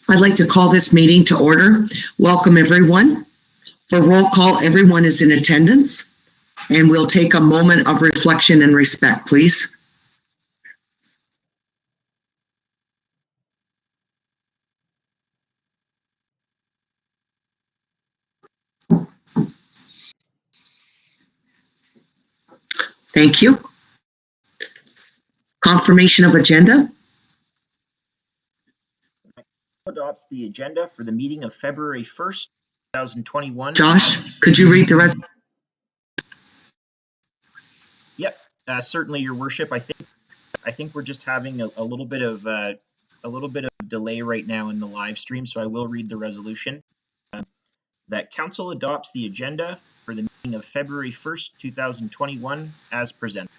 I'd like to call this meeting to order. Welcome, everyone. For roll call, everyone is in attendance, and we'll take a moment of reflection and respect, please. Thank you. Confirmation of agenda. Adopts the agenda for the meeting of February 1st, 2021. Josh, could you read the rest? Yep, certainly, Your Worship. I think we're just having a little bit of delay right now in the live stream, so I will read the resolution. That Council adopts the agenda for the meeting of February 1st, 2021, as presented.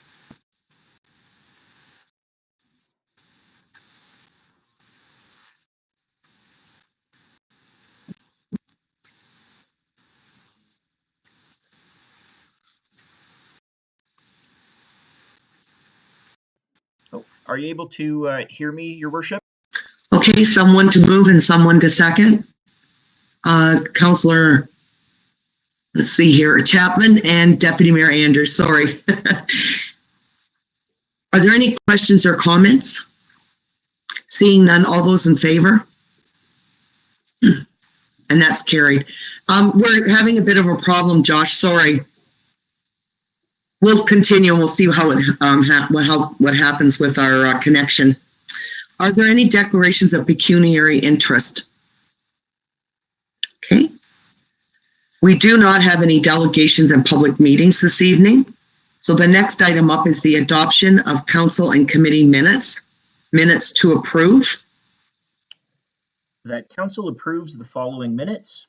Oh, are you able to hear me, Your Worship? Okay, someone to move and someone to second. Councillor, let's see here, Chapman and Deputy Mayor Andrews, sorry. Are there any questions or comments? Seeing none, all those in favor? And that's carried. We're having a bit of a problem, Josh, sorry. We'll continue and we'll see how what happens with our connection. Are there any declarations of pecuniary interest? Okay. We do not have any delegations and public meetings this evening. So the next item up is the adoption of council and committee minutes. Minutes to approve. That council approves the following minutes.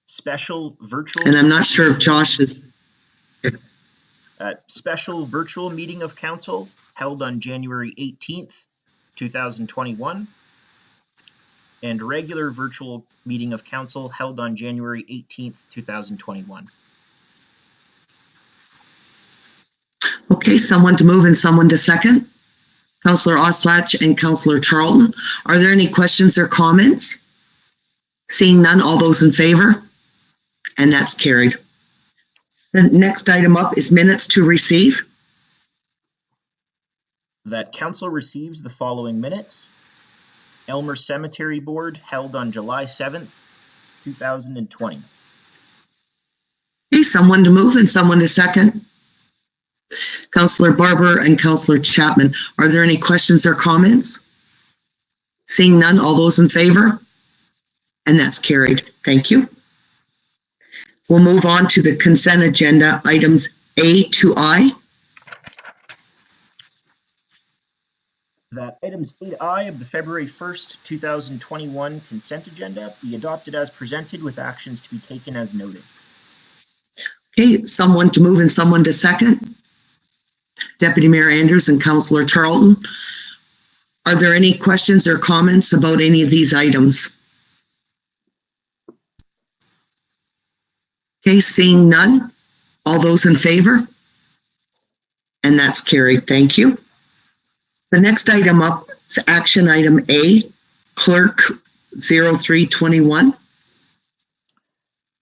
Special virtual. And I'm not sure if Josh is. Special virtual meeting of council held on January 18th, 2021. And regular virtual meeting of council held on January 18th, 2021. Okay, someone to move and someone to second. Councillor Oslach and Councillor Charlton. Are there any questions or comments? Seeing none, all those in favor? And that's carried. The next item up is minutes to receive. That council receives the following minutes. Elmer Cemetery Board held on July 7th, 2020. Okay, someone to move and someone to second. Councillor Barber and Councillor Chapman. Are there any questions or comments? Seeing none, all those in favor? And that's carried. Thank you. We'll move on to the consent agenda, items A to I. That items A to I of the February 1st, 2021 consent agenda be adopted as presented with actions to be taken as noted. Okay, someone to move and someone to second. Deputy Mayor Andrews and Councillor Charlton. Are there any questions or comments about any of these items? Okay, seeing none. All those in favor? And that's carried. Thank you. The next item up is action item A, Clerk 0321.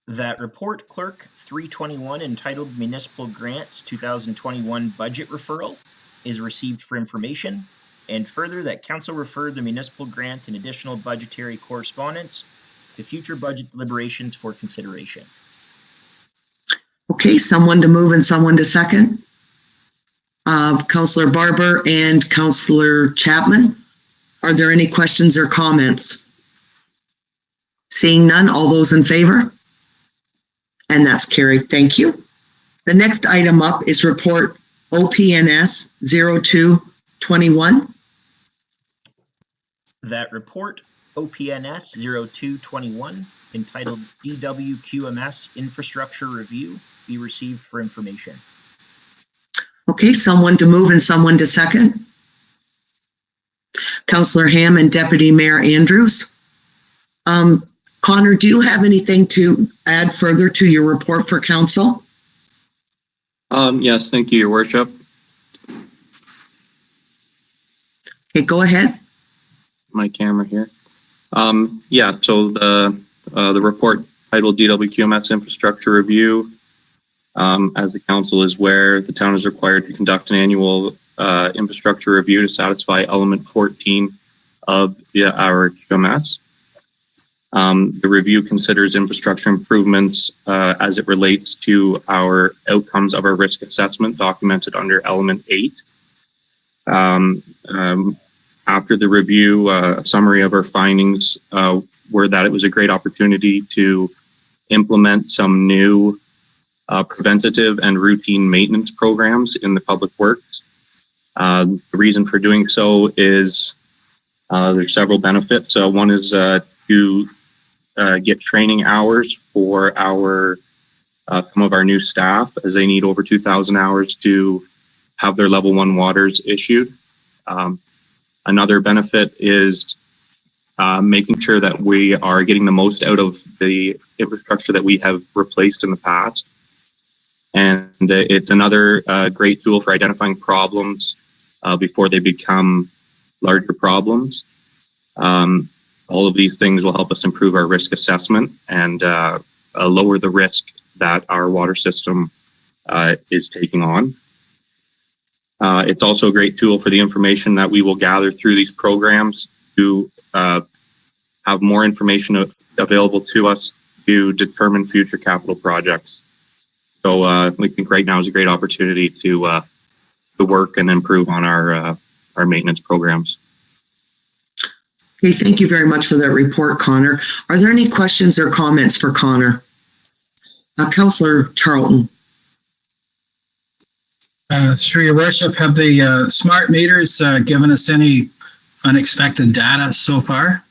That report Clerk 321 entitled Municipal Grants 2021 Budget Referral is received for information, and further that Council refer the municipal grant and additional budgetary correspondence to future budget deliberations for consideration. Okay, someone to move and someone to second. Councillor Barber and Councillor Chapman. Are there any questions or comments? Seeing none, all those in favor? And that's carried. Thank you. The next item up is report OPNS 0221. That report OPNS 0221 entitled DWQMS Infrastructure Review be received for information. Okay, someone to move and someone to second. Councillor Ham and Deputy Mayor Andrews. Connor, do you have anything to add further to your report for council? Yes, thank you, Your Worship. Okay, go ahead. My camera here. Yeah, so the report titled DWQMS Infrastructure Review, as the council is aware, the town is required to conduct an annual infrastructure review to satisfy element 14 of our QMS. The review considers infrastructure improvements as it relates to our outcomes of our risk assessment documented under element 8. After the review, a summary of our findings were that it was a great opportunity to implement some new preventative and routine maintenance programs in the public works. The reason for doing so is there's several benefits. One is to get training hours for some of our new staff, as they need over 2,000 hours to have their level 1 waters issued. Another benefit is making sure that we are getting the most out of the infrastructure that we have replaced in the past. And it's another great tool for identifying problems before they become larger problems. All of these things will help us improve our risk assessment and lower the risk that our water system is taking on. It's also a great tool for the information that we will gather through these programs to have more information available to us to determine future capital projects. So we think right now is a great opportunity to work and improve on our maintenance programs. Okay, thank you very much for that report, Connor. Are there any questions or comments for Connor? Councillor Charlton. Through your worship, have the smart meters given us any unexpected data so far?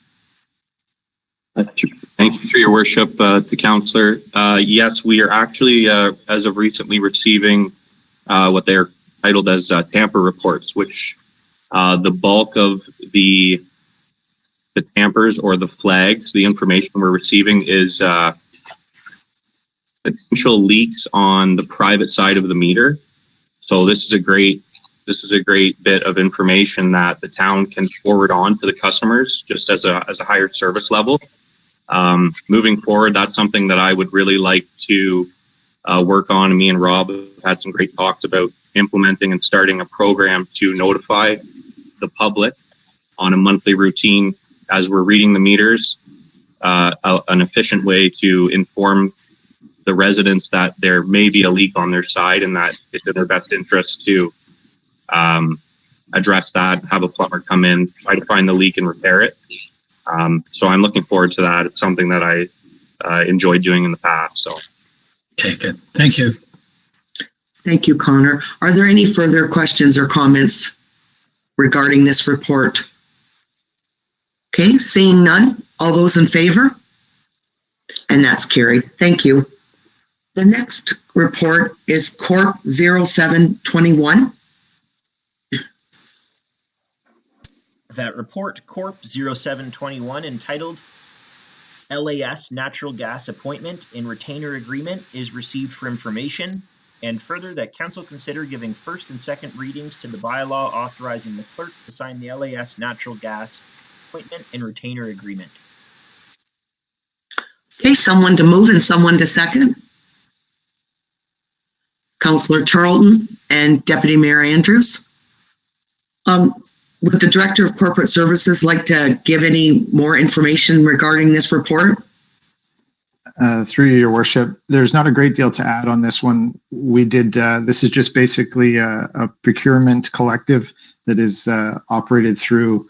Thank you, through your worship, to Councillor. Yes, we are actually, as of recently, receiving what they're titled as tamper reports, which the bulk of the tampers or the flags, the information we're receiving is potential leaks on the private side of the meter. So this is a great bit of information that the town can forward on to the customers just as a higher service level. Moving forward, that's something that I would really like to work on. And me and Rob have had some great talks about implementing and starting a program to notify the public on a monthly routine as we're reading the meters, an efficient way to inform the residents that there may be a leak on their side and that it's in their best interest to address that, have a plumber come in, try to find the leak and repair it. So I'm looking forward to that. It's something that I enjoyed doing in the past. So. Okay, good. Thank you. Thank you, Connor. Are there any further questions or comments regarding this report? Okay, seeing none, all those in favor? And that's carried. Thank you. The next report is Corp 0721. That report, Corp 0721, entitled LAS Natural Gas Appointment in Retainer Agreement, is received for information, and further that Council consider giving first and second readings to the bylaw authorizing the clerk to sign the LAS Natural Gas Appointment and Retainer Agreement. Okay, someone to move and someone to second. Councillor Charlton and Deputy Mayor Andrews. Would the Director of Corporate Services like to give any more information regarding this report? Through your worship, there's not a great deal to add on this one. We did, this is just basically a procurement collective that is operated through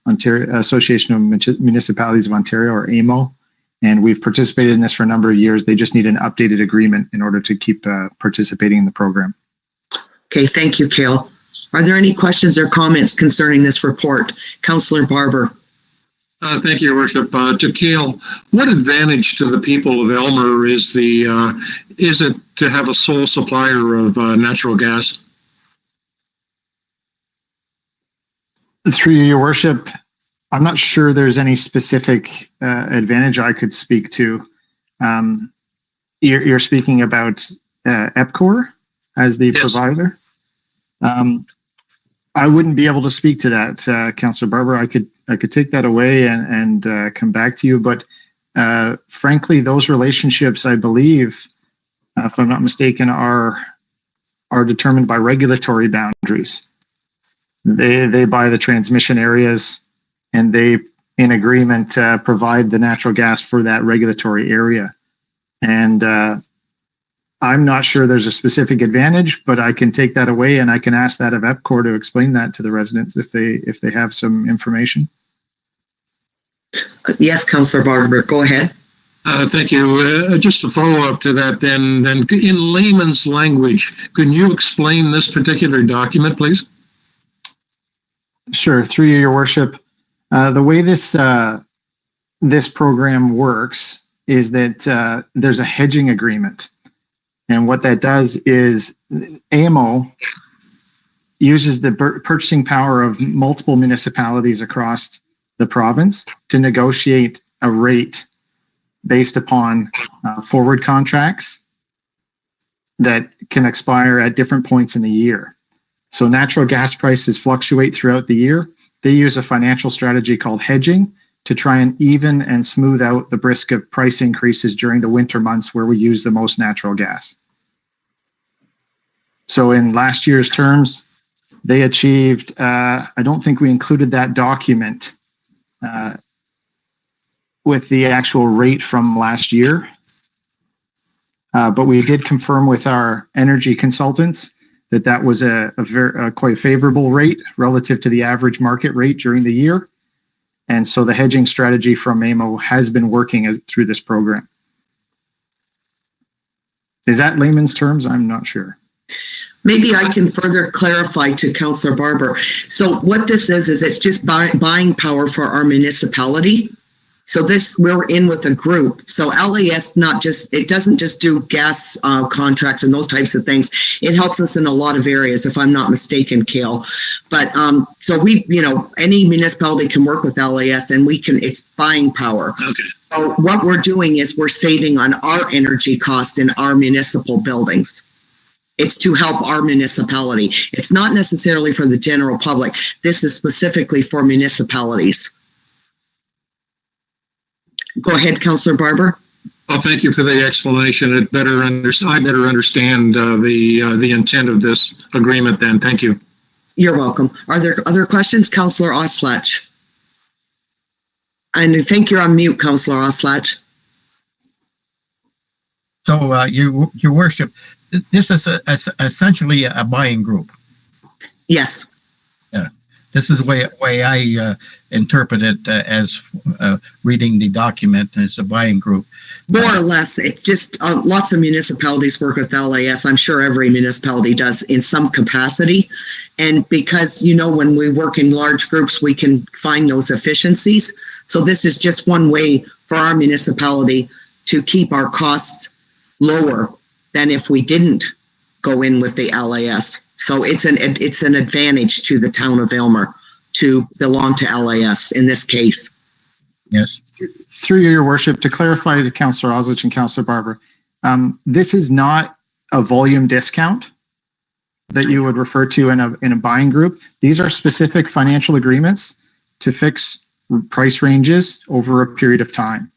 Ontario Association of Municipalities of Ontario, or AMO. And we've participated in this for a number of years. They just need an updated agreement in order to keep participating in the program. Okay, thank you, Cale. Are there any questions or comments concerning this report? Councillor Barber. Thank you, Your Worship. To Cale, what advantage to the people of Elmer is it to have a sole supplier of natural gas? Through your worship, I'm not sure there's any specific advantage I could speak to. You're speaking about EPCOR as the Yes. provider. I wouldn't be able to speak to that, Councillor Barber. I could take that away and come back to you. But frankly, those relationships, I believe, if I'm not mistaken, are determined by regulatory boundaries. They buy the transmission areas, and they, in agreement, provide the natural gas for that regulatory area. And I'm not sure there's a specific advantage, but I can take that away, and I can ask that of EPCOR to explain that to the residents if they have some information. Yes, Councillor Barber, go ahead. Thank you. Just to follow up to that, then in layman's language, can you explain this particular document, please? Sure. Through you, Your Worship. The way this program works is that there's a hedging agreement. And what that does is AMO uses the purchasing power of multiple municipalities across the province to negotiate a rate based upon forward contracts that can expire at different points in the year. So natural gas prices fluctuate throughout the year. They use a financial strategy called hedging to try and even and smooth out the risk of price increases during the winter months where we use the most natural gas. So in last year's terms, they achieved, I don't think we included that document with the actual rate from last year, but we did confirm with our energy consultants that was a quite favorable rate relative to the average market rate during the year. And so the hedging strategy from AMO has been working through this program. Is that layman's terms? I'm not sure. Maybe I can further clarify to Councillor Barber. So what this is it's just buying power for our municipality. So we're in with a group. So LAS it doesn't just do gas contracts and those types of things. It helps us in a lot of areas, if I'm not mistaken, Kale. But so any municipality can work with LAS, and it's buying power. Okay. So what we're doing is we're saving on our energy costs in our municipal buildings. It's to help our municipality. It's not necessarily for the general public. This is specifically for municipalities. Go ahead, Councillor Barber. Well, thank you for the explanation. I better understand the intent of this agreement then. Thank you. You're welcome. Are there other questions, Councillor Oslach? And I think you're on mute, Councillor Oslach. So, Your Worship, this is essentially a buying group. Yes. Yeah. This is the way I interpret it as reading the document as a buying group. More or less. It's just lots of municipalities work with LAS. I'm sure every municipality does in some capacity. And because, when we work in large groups, we can find those efficiencies. So this is just one way for our municipality to keep our costs lower than if we didn't go in with the LAS. So it's an advantage to the town of Aylmer to belong to LAS in this case. Yes. Through Your Worship, to clarify to Councillor Oslich and Councillor Barber, this is not a volume discount that you would refer to in a buying group. These are specific financial agreements to fix price ranges over a period of time.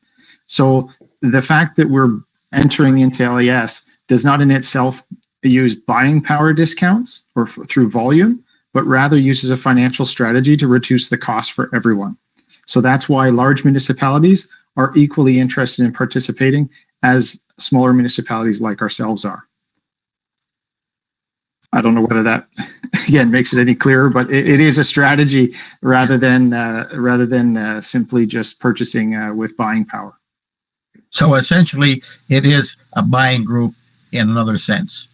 So the fact that we're entering into LAS does not in itself use buying power discounts or through volume, but rather uses a financial strategy to reduce the cost for everyone. So that's why large municipalities are equally interested in participating as smaller municipalities like ourselves are. I don't know whether that, again, makes it any clearer, but it is a strategy rather than simply just purchasing with buying power. So essentially, it is a buying group in another sense.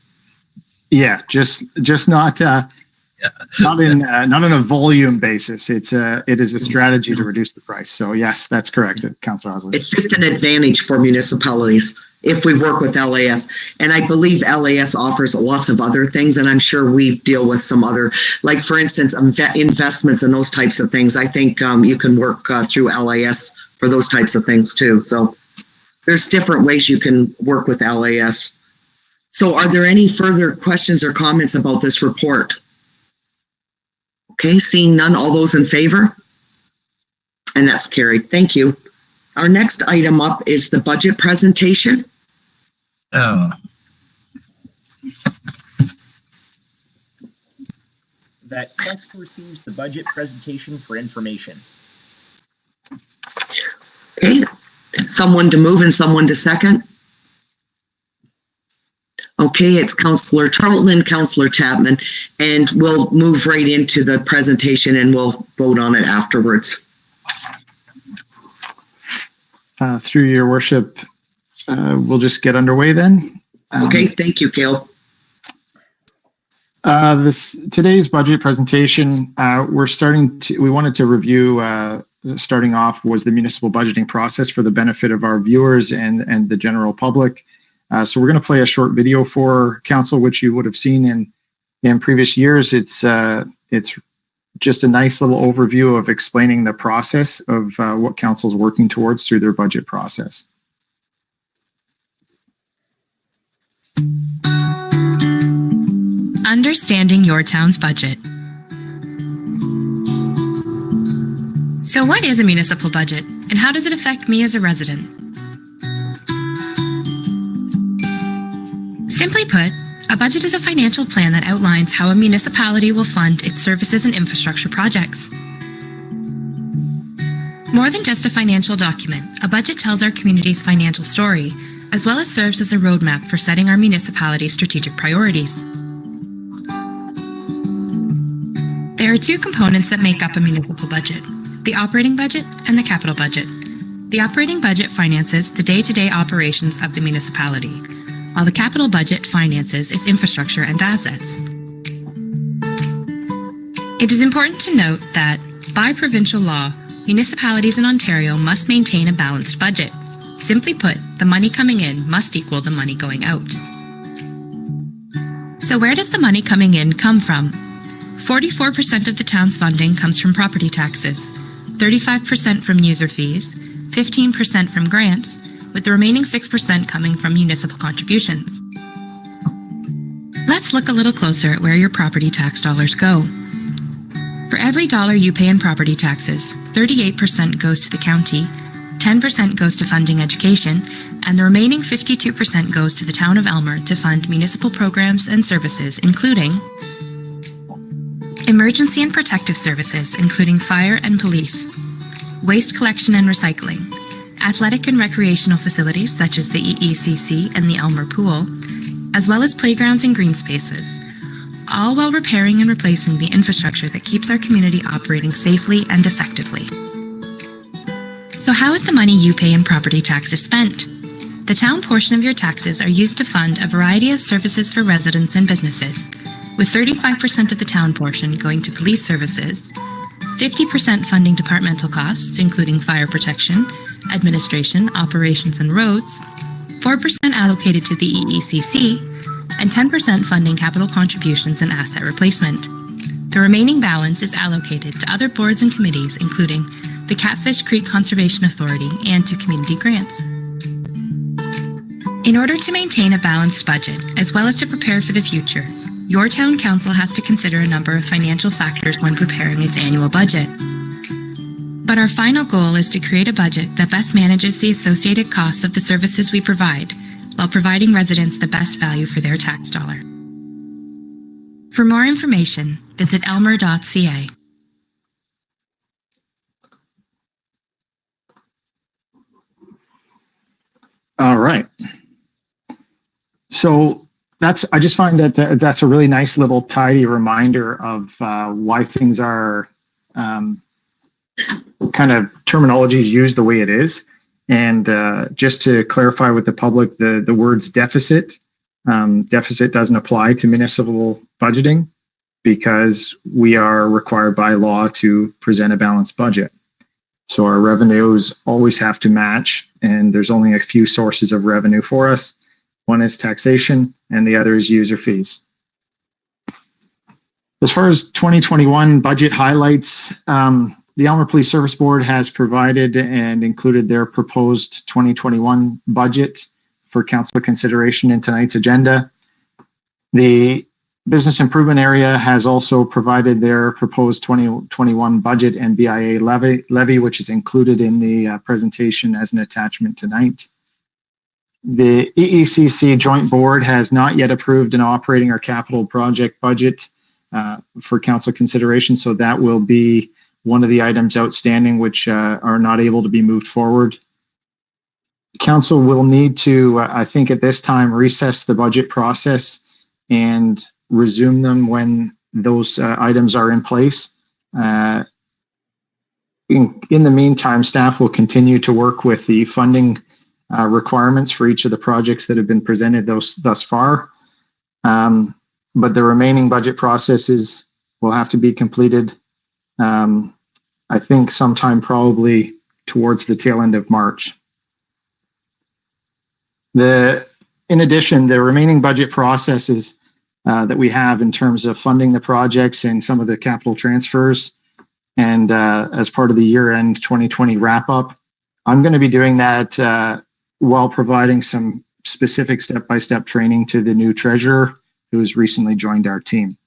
Yeah, just not in a volume basis. It is a strategy to reduce the price. So yes, that's correct, Councillor Oslich. It's just an advantage for municipalities if we work with LAS. And I believe LAS offers lots of other things, and I'm sure we deal with some other, like for instance, investments and those types of things. I think you can work through LAS for those types of things too. So there's different ways you can work with LAS. So are there any further questions or comments about this report? Okay, seeing none, all those in favor? And that's carried. Thank you. Our next item up is the budget presentation. Oh, That council receives the budget presentation for information. Okay, someone to move and someone to second. Okay, it's Councillor Charlton and Councillor Chapman, and we'll move right into the presentation and we'll vote on it afterwards. Through your worship, we'll just get underway then. Okay, thank you, Gail. Today's budget presentation, we wanted to review, starting off was the municipal budgeting process for the benefit of our viewers and the general public. So we're going to play a short video for council, which you would have seen in previous years. It's just a nice little overview of explaining the process of what council's working towards through their budget process. Understanding your town's budget. So what is a municipal budget, and how does it affect me as a resident? Simply put, a budget is a financial plan that outlines how a municipality will fund its services and infrastructure projects. More than just a financial document, a budget tells our community's financial story, as well as serves as a roadmap for setting our municipality's strategic priorities. There are two components that make up a municipal budget: the operating budget and the capital budget. The operating budget finances the day-to-day operations of the municipality, while the capital budget finances its infrastructure and assets. It is important to note that, by provincial law, municipalities in Ontario must maintain a balanced budget. Simply put, the money coming in must equal the money going out. So where does the money coming in come from? 44% of the town's funding comes from property taxes, 35% from user fees, 15% from grants, with the remaining 6% coming from municipal contributions. Let's look a little closer at where your property tax dollars go. For every dollar you pay in property taxes, 38% goes to the county, 10% goes to funding education, and the remaining 52% goes to the town of Elmer to fund municipal programs and services, including emergency and protective services, including fire and police, waste collection and recycling, athletic and recreational facilities such as the EECC and the Elmer Pool, as well as playgrounds and green spaces, all while repairing and replacing the infrastructure that keeps our community operating safely and effectively. So how is the money you pay in property taxes spent? The town portion of your taxes are used to fund a variety of services for residents and businesses, with 35% of the town portion going to police services, 50% funding departmental costs, including fire protection, administration, operations, and roads, 4% allocated to the EECC, and 10% funding capital contributions and asset replacement. The remaining balance is allocated to other boards and committees, including the Catfish Creek Conservation Authority and to community grants. In order to maintain a balanced budget, as well as to prepare for the future, your town council has to consider a number of financial factors when preparing its annual budget. But our final goal is to create a budget that best manages the associated costs of the services we provide, while providing residents the best value for their tax dollar. For more information, visit elmer.ca. All right. So I just find that that's a really nice little tidy reminder of why things are kind of terminology is used the way it is. And just to clarify with the public, the words deficit doesn't apply to municipal budgeting because we are required by law to present a balanced budget. So our revenues always have to match, and there's only a few sources of revenue for us. One is taxation, and the other is user fees. As far as 2021 budget highlights, the Elmer Police Service Board has provided and included their proposed 2021 budget for council consideration in tonight's agenda. The Business Improvement Area has also provided their proposed 2021 budget and BIA levy, which is included in the presentation as an attachment tonight. The EECC Joint Board has not yet approved an operating or capital project budget for council consideration, so that will be one of the items outstanding which are not able to be moved forward. Council will need to, I think at this time, recess the budget process and resume them when those items are in place. In the meantime, staff will continue to work with the funding requirements for each of the projects that have been presented thus far. But the remaining budget processes will have to be completed, I think sometime probably towards the tail end of March. In addition, the remaining budget processes that we have in terms of funding the projects and some of the capital transfers, and as part of the year-end 2020 wrap-up, I'm going to be doing that while providing some specific step-by-step training to the new treasurer who has recently joined our team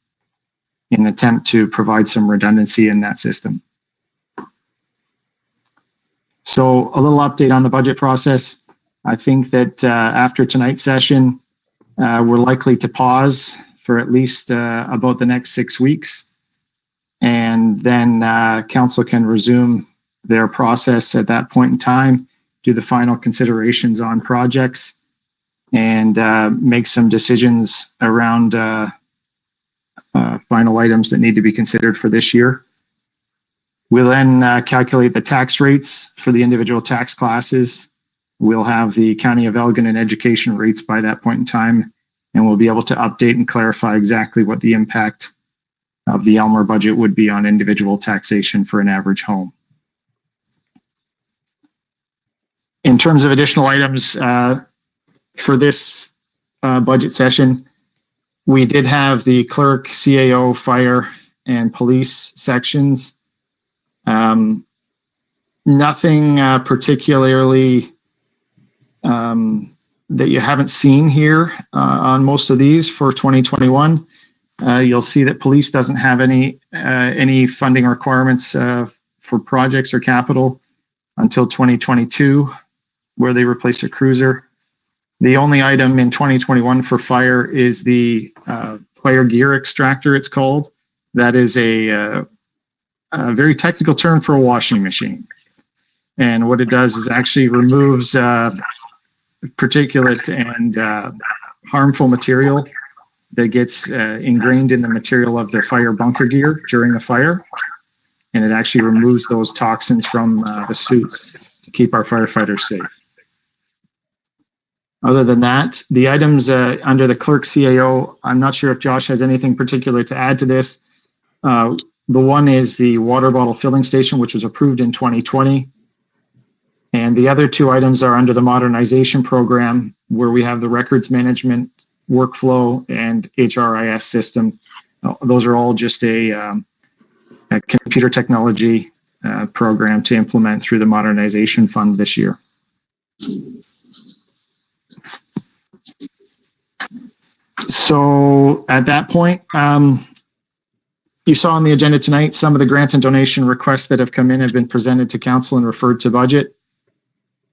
in an attempt to provide some redundancy in that system. So a little update on the budget process. I think that after tonight's session, we're likely to pause for at least about the next 6 weeks. And then council can resume their process at that point in time, do the final considerations on projects, and make some decisions around final items that need to be considered for this year. We'll then calculate the tax rates for the individual tax classes. We'll have the County of Elgin and education rates by that point in time, and we'll be able to update and clarify exactly what the impact of the Elmer budget would be on individual taxation for an average home. In terms of additional items for this budget session, we did have the clerk, CAO, fire, and police sections. Nothing particularly that you haven't seen here on most of these for 2021. You'll see that police doesn't have any funding requirements for projects or capital until 2022, where they replace a cruiser. The only item in 2021 for fire is the fire gear extractor, it's called. That is a very technical term for a washing machine. And what it does is actually removes particulate and harmful material that gets ingrained in the material of the fire bunker gear during a fire. And it actually removes those toxins from the suits to keep our firefighters safe. Other than that, the items under the clerk CAO, I'm not sure if Josh has anything particular to add to this. The one is the water bottle filling station, which was approved in 2020. And the other two items are under the modernization program, where we have the records management workflow and HRIS system. Those are all just a computer technology program to implement through the modernization fund this year. So at that point, you saw on the agenda tonight, some of the grants and donation requests that have come in have been presented to council and referred to budget.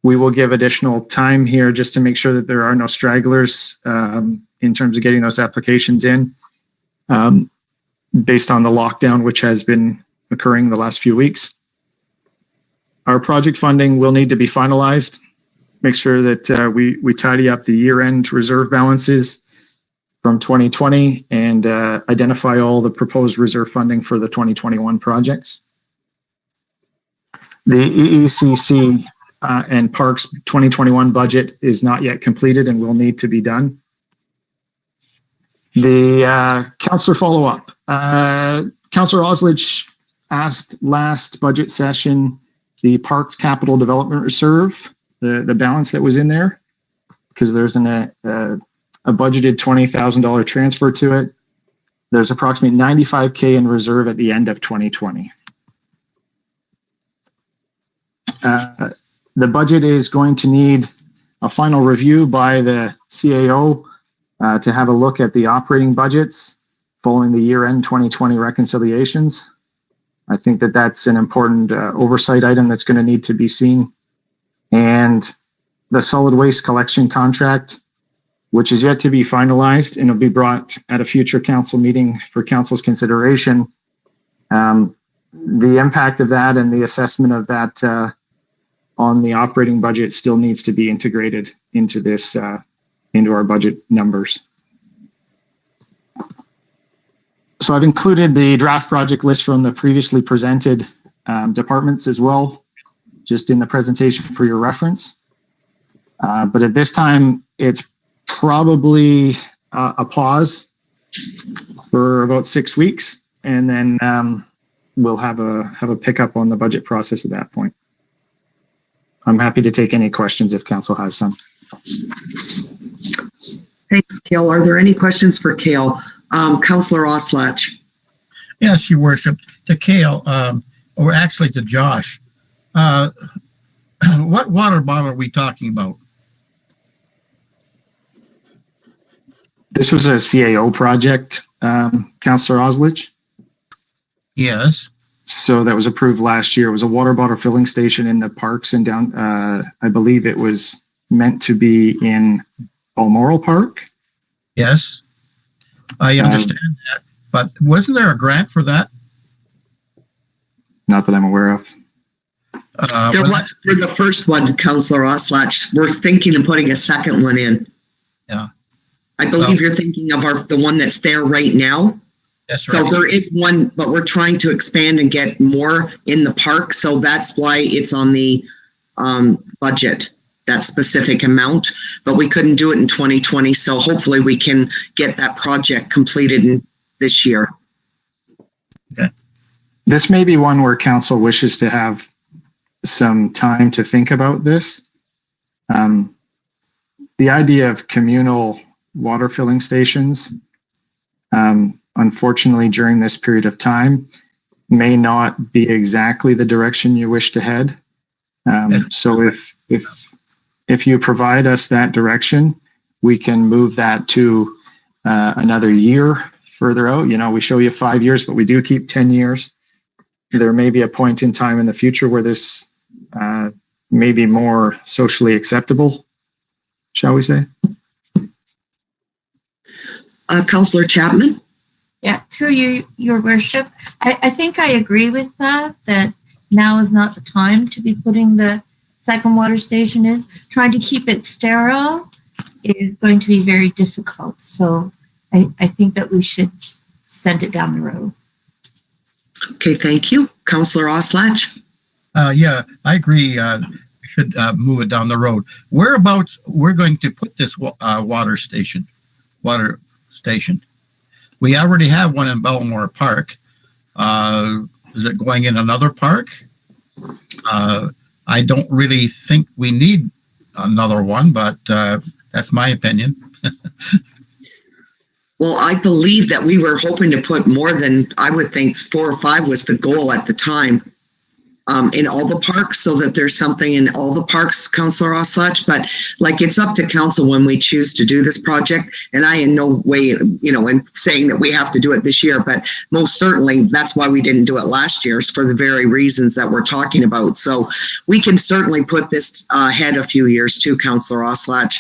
We will give additional time here just to make sure that there are no stragglers in terms of getting those applications in based on the lockdown, which has been occurring the last few weeks. Our project funding will need to be finalized. Make sure that we tidy up the year-end reserve balances from 2020 and identify all the proposed reserve funding for the 2021 projects. The EECC and Parks 2021 budget is not yet completed and will need to be done. The councillor follow-up. Councillor Osledge asked last budget session the Parks Capital Development Reserve, the balance that was in there, because there's a budgeted $20,000 transfer to it. There's approximately $95K in reserve at the end of 2020. The budget is going to need a final review by the CAO to have a look at the operating budgets following the year-end 2020 reconciliations. I think that that's an important oversight item that's going to need to be seen. And the solid waste collection contract, which is yet to be finalized and will be brought at a future council meeting for council's consideration. The impact of that and the assessment of that on the operating budget still needs to be integrated into this, into our budget numbers. So I've included the draft project list from the previously presented departments as well, just in the presentation for your reference. But at this time, it's probably a pause for about 6 weeks, and then we'll have a pickup on the budget process at that point. I'm happy to take any questions if council has some. Thanks, Kale. Are there any questions for Kale? Councillor Oslach. Yes, Your Worship. To Kale, or actually to Josh. What water bottle are we talking about? This was a CAO project, Councillor Oslach. Yes. So that was approved last year. It was a water bottle filling station in the parks and down, I believe it was meant to be in Balmoral Park. Yes, I understand that. But wasn't there a grant for that? Not that I'm aware of. There was for the first one, Councillor Oslach. We're thinking of putting a second one in. Yeah. I believe you're thinking of the one that's there right now. That's right. So there is one, but we're trying to expand and get more in the park. So that's why it's on the budget, that specific amount. But we couldn't do it in 2020. So hopefully we can get that project completed in this year. Okay. This may be one where council wishes to have some time to think about this. The idea of communal water filling stations, unfortunately, during this period of time, may not be exactly the direction you wish to head. So if you provide us that direction, we can move that to another year further out. You know, we show you 5 years, but we do keep 10 years. There may be a point in time in the future where this may be more socially acceptable, shall we say? Councillor Chapman? Yeah, through you, Your Worship. I think I agree with that now is not the time to be putting the second water station is. Trying to keep it sterile is going to be very difficult. So I think that we should send it down the road. Okay, thank you. Councillor Oslach? Yeah, I agree. We should move it down the road. Whereabouts we're going to put this water station? We already have one in Belmore Park. Is it going in another park? I don't really think we need another one, but that's my opinion. Well, I believe that we were hoping to put more than, I would think 4 or 5 was the goal at the time, in all the parks, so that there's something in all the parks, Councillor Oslach. But like, it's up to council when we choose to do this project. And I in no way, in saying that we have to do it this year, but most certainly that's why we didn't do it last year, is for the very reasons that we're talking about. So we can certainly put this ahead a few years too, Councillor Oslach,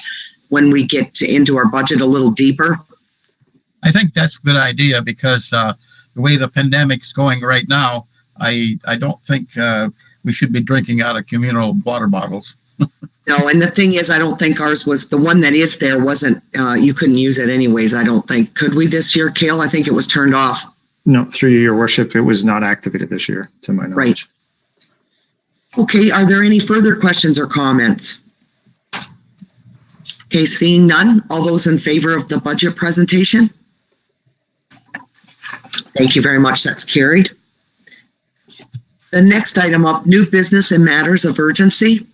when we get into our budget a little deeper. I think that's a good idea, because the way the pandemic's going right now, I don't think we should be drinking out of communal water bottles. No, and the thing is, I don't think ours was, the one that is there wasn't, you couldn't use it anyways, I don't think. Could we this year, Kale? I think it was turned off. No, through Your Worship, it was not activated this year, to my knowledge. Right. Okay, are there any further questions or comments? Okay, seeing none, all those in favor of the budget presentation? Thank you very much, that's carried. The next item up, new business and matters of urgency.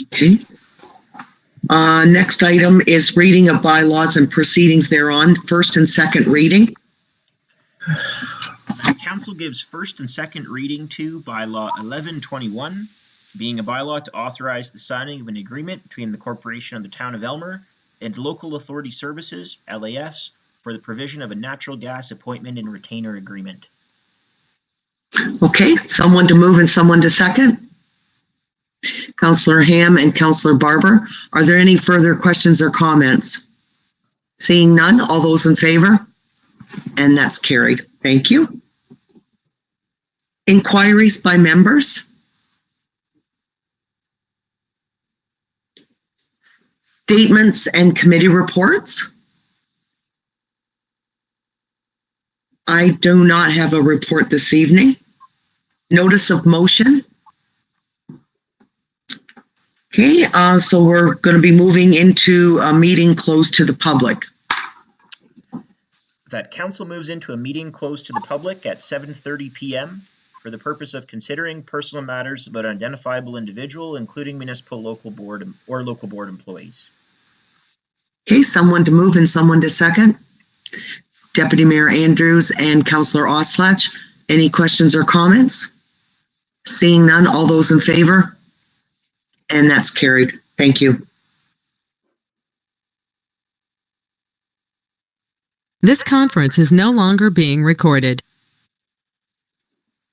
Okay. Next item is reading of bylaws and proceedings thereon, first and second reading. Council gives first and second reading to bylaw 1121, being a bylaw to authorize the signing of an agreement between the Corporation of the Town of Elmer and Local Authority Services, LAS, for the provision of a natural gas appointment and retainer agreement. Okay, someone to move and someone to second. Councillor Ham and Councillor Barber, are there any further questions or comments? Seeing none, all those in favor? And that's carried. Thank you. Inquiries by members. Statements and committee reports. I do not have a report this evening. Notice of motion. Okay, so we're going to be moving into a meeting closed to the public. That council moves into a meeting closed to the public at 7:30 p.m. for the purpose of considering personal matters about an identifiable individual, including municipal local board or local board employees. Okay, someone to move and someone to second. Deputy Mayor Andrews and Councillor Oslach, any questions or comments? Seeing none, all those in favor? And that's carried. Thank you. This conference is no longer being recorded.